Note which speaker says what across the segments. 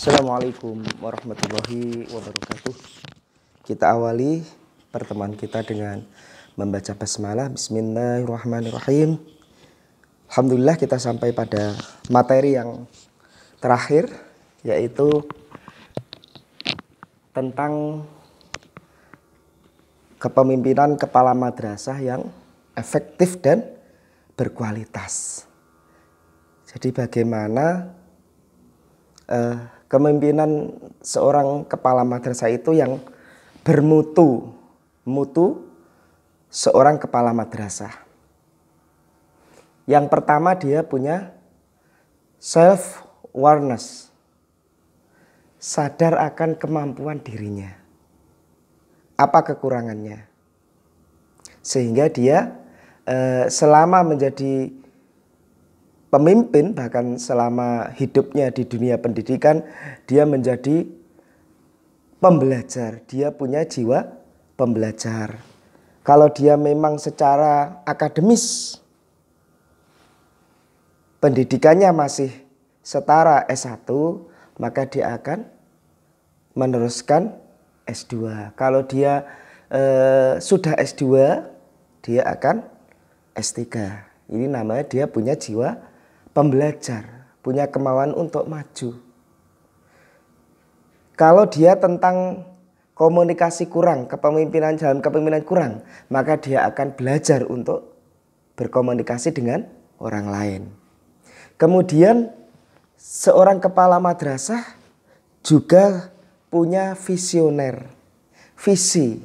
Speaker 1: Assalamualaikum warahmatullahi wabarakatuh. Kita awali pertemuan kita dengan membaca basmalah. Bismillahirrahmanirrahim. Alhamdulillah kita sampai pada materi yang terakhir, yaitu tentang kepemimpinan kepala madrasah yang efektif dan berkualitas. Jadi bagaimana kepemimpinan seorang kepala madrasah itu yang bermutu, seorang kepala madrasah. Yang pertama, dia punya self awareness, sadar akan kemampuan dirinya, apa kekurangannya, sehingga dia selama menjadi pemimpin, bahkan selama hidupnya di dunia pendidikan, dia menjadi pembelajar. Dia punya jiwa pembelajar. Kalau dia memang secara akademis pendidikannya masih setara S1, maka dia akan meneruskan S2. Kalau dia sudah S2, dia akan S3. Ini namanya dia punya jiwa pembelajar, punya kemauan untuk maju. Kalau dia tentang komunikasi kurang, kepemimpinan dalam kepemimpinan kurang, maka dia akan belajar untuk berkomunikasi dengan orang lain. Kemudian seorang kepala madrasah juga punya visioner, visi.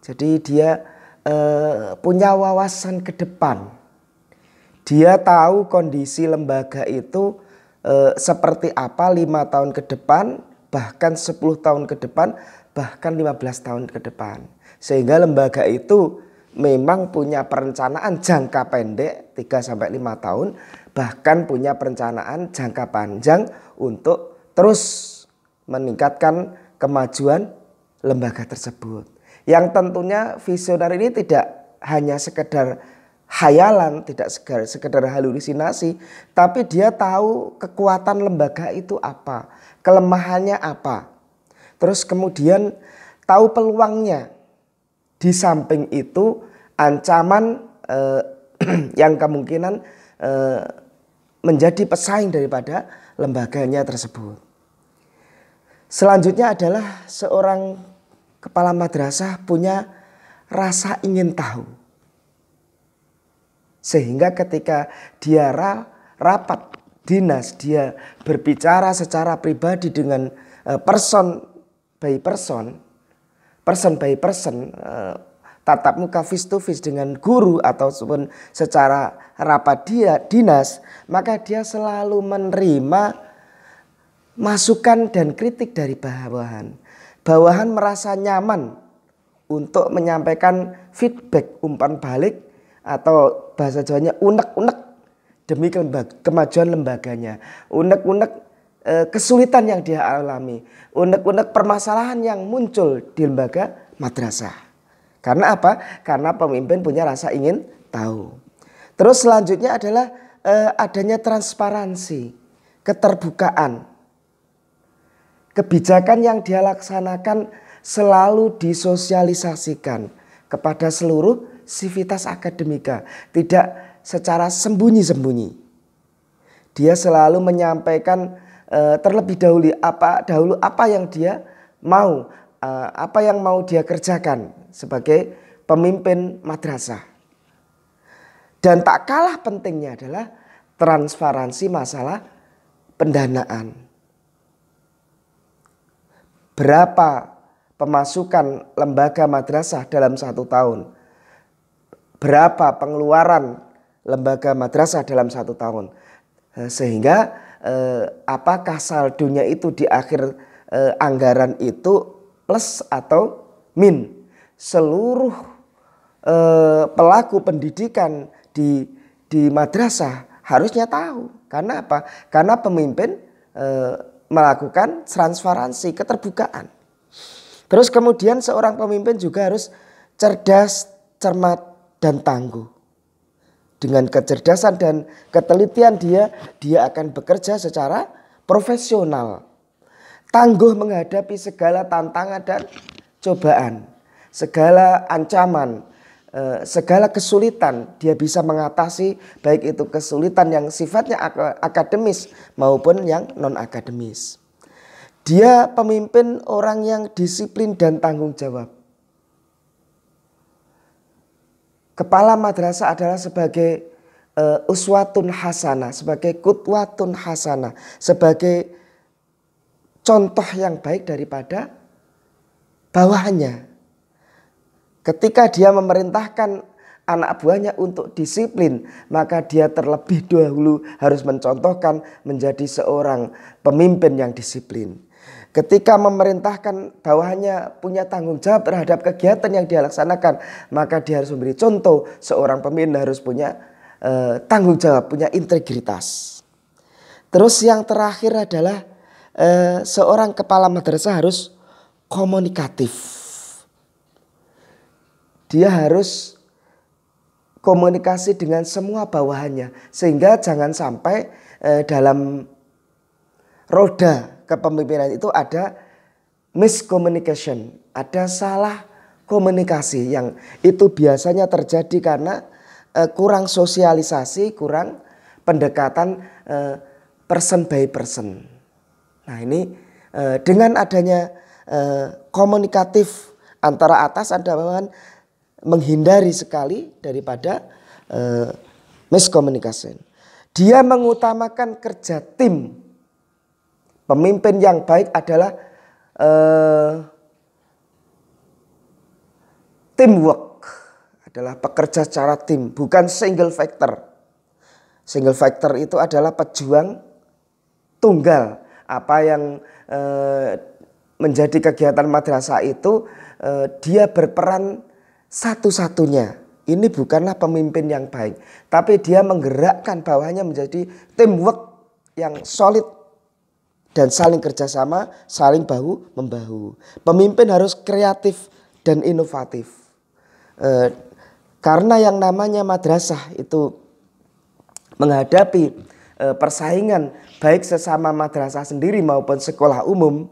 Speaker 1: Jadi dia punya wawasan ke depan. Dia tahu kondisi lembaga itu seperti apa 5 tahun ke depan, bahkan 10 tahun ke depan, bahkan 15 tahun ke depan. Sehingga lembaga itu memang punya perencanaan jangka pendek 3-5 tahun, bahkan punya perencanaan jangka panjang untuk terus meningkatkan kemajuan lembaga tersebut. Yang tentunya visioner ini tidak hanya sekedar hayalan, tidak sekedar halusinasi, tapi dia tahu kekuatan lembaga itu apa, kelemahannya apa. Terus kemudian tahu peluangnya. Di samping itu ancaman yang kemungkinan menjadi pesaing daripada lembaganya tersebut. Selanjutnya adalah seorang kepala madrasah punya rasa ingin tahu. Sehingga ketika dia rapat dinas, dia berbicara secara pribadi dengan person by person, tatap muka face to face dengan guru ataupun secara rapat dinas, maka dia selalu menerima masukan dan kritik dari bawahan. Bawahan merasa nyaman untuk menyampaikan feedback, umpan balik, atau bahasa Jawanya unek-unek demi kemajuan lembaganya, unek-unek kesulitan yang dia alami, unek-unek permasalahan yang muncul di lembaga madrasah. Karena apa? Karena pemimpin punya rasa ingin tahu. Terus selanjutnya adalah adanya transparansi, keterbukaan. Kebijakan yang dia laksanakan selalu disosialisasikan kepada seluruh sivitas akademika, tidak secara sembunyi-sembunyi. Dia selalu menyampaikan terlebih dahulu apa yang dia mau, apa yang mau dia kerjakan sebagai pemimpin madrasah. Dan tak kalah pentingnya adalah transparansi masalah pendanaan. Berapa pemasukan lembaga madrasah dalam 1 tahun? Berapa pengeluaran lembaga madrasah dalam 1 tahun, sehingga apakah saldonya itu di akhir anggaran itu plus atau min. Seluruh pelaku pendidikan di madrasah harusnya tahu. Karena apa? Karena pemimpin melakukan transparansi, keterbukaan. Terus kemudian seorang pemimpin juga harus cerdas, cermat, dan tangguh. Dengan kecerdasan dan ketelitian dia akan bekerja secara profesional tangguh menghadapi segala tantangan dan cobaan, segala ancaman, segala kesulitan. Dia bisa mengatasi baik itu kesulitan yang sifatnya akademis maupun yang non-akademis. Dia pemimpin orang yang disiplin dan tanggung jawab. Kepala madrasah adalah sebagai uswatun hasanah, sebagai qudwatun hasanah, sebagai contoh yang baik daripada bawahannya. Ketika dia memerintahkan anak buahnya untuk disiplin, maka dia terlebih dahulu harus mencontohkan menjadi seorang pemimpin yang disiplin. Ketika memerintahkan bawahannya punya tanggung jawab terhadap kegiatan yang dia laksanakan, maka dia harus memberi contoh seorang pemimpin harus punya tanggung jawab, punya integritas. Terus yang terakhir adalah seorang kepala madrasah harus komunikatif. Dia harus komunikasi dengan semua bawahannya, sehingga jangan sampai dalam roda kepemimpinan itu ada miscommunication, ada salah komunikasi yang itu biasanya terjadi karena kurang sosialisasi, kurang pendekatan person by person. Nah ini dengan adanya komunikatif antara atas dan bawahan menghindari sekali daripada miscommunication. Dia mengutamakan kerja tim. Pemimpin yang baik adalah teamwork, adalah pekerja secara tim, bukan single factor. Single factor itu adalah pejuang tunggal. Apa yang menjadi kegiatan madrasah itu dia berperan satu-satunya. Ini bukanlah pemimpin yang baik, tapi dia menggerakkan bawahnya menjadi teamwork yang solid dan saling kerjasama, saling bahu membahu. Pemimpin harus kreatif dan inovatif. Karena yang namanya madrasah itu menghadapi persaingan baik sesama madrasah sendiri maupun sekolah umum,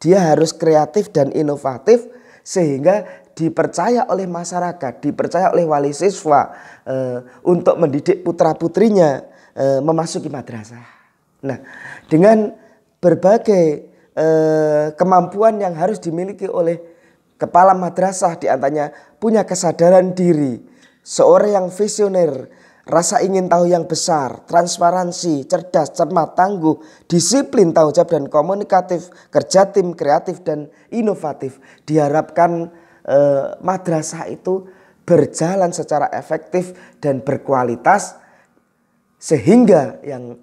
Speaker 1: dia harus kreatif dan inovatif sehingga dipercaya oleh masyarakat, dipercaya oleh wali siswa untuk mendidik putra-putrinya memasuki madrasah. Nah, dengan berbagai kemampuan yang harus dimiliki oleh kepala madrasah, diantaranya punya kesadaran diri, seorang yang visioner, rasa ingin tahu yang besar, transparansi, cerdas, cermat, tangguh, disiplin, tanggung jawab dan komunikatif, kerja tim, kreatif dan inovatif. Diharapkan madrasah itu berjalan secara efektif dan berkualitas sehingga yang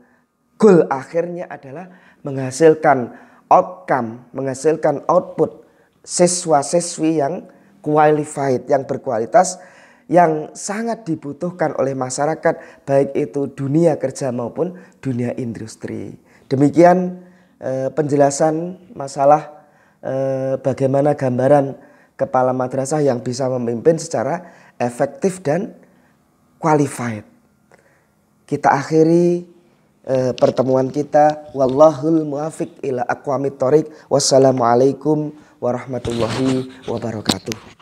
Speaker 1: goal akhirnya adalah menghasilkan outcome, menghasilkan output siswa-siswi yang qualified, yang berkualitas, yang sangat dibutuhkan oleh masyarakat baik itu dunia kerja maupun dunia industri. Demikian penjelasan masalah bagaimana gambaran kepala madrasah yang bisa memimpin secara efektif dan qualified. Kita akhiri pertemuan kita. Wallahul muwafiq ila aqwamit thoriq. Wassalamualaikum warahmatullahi wabarakatuh.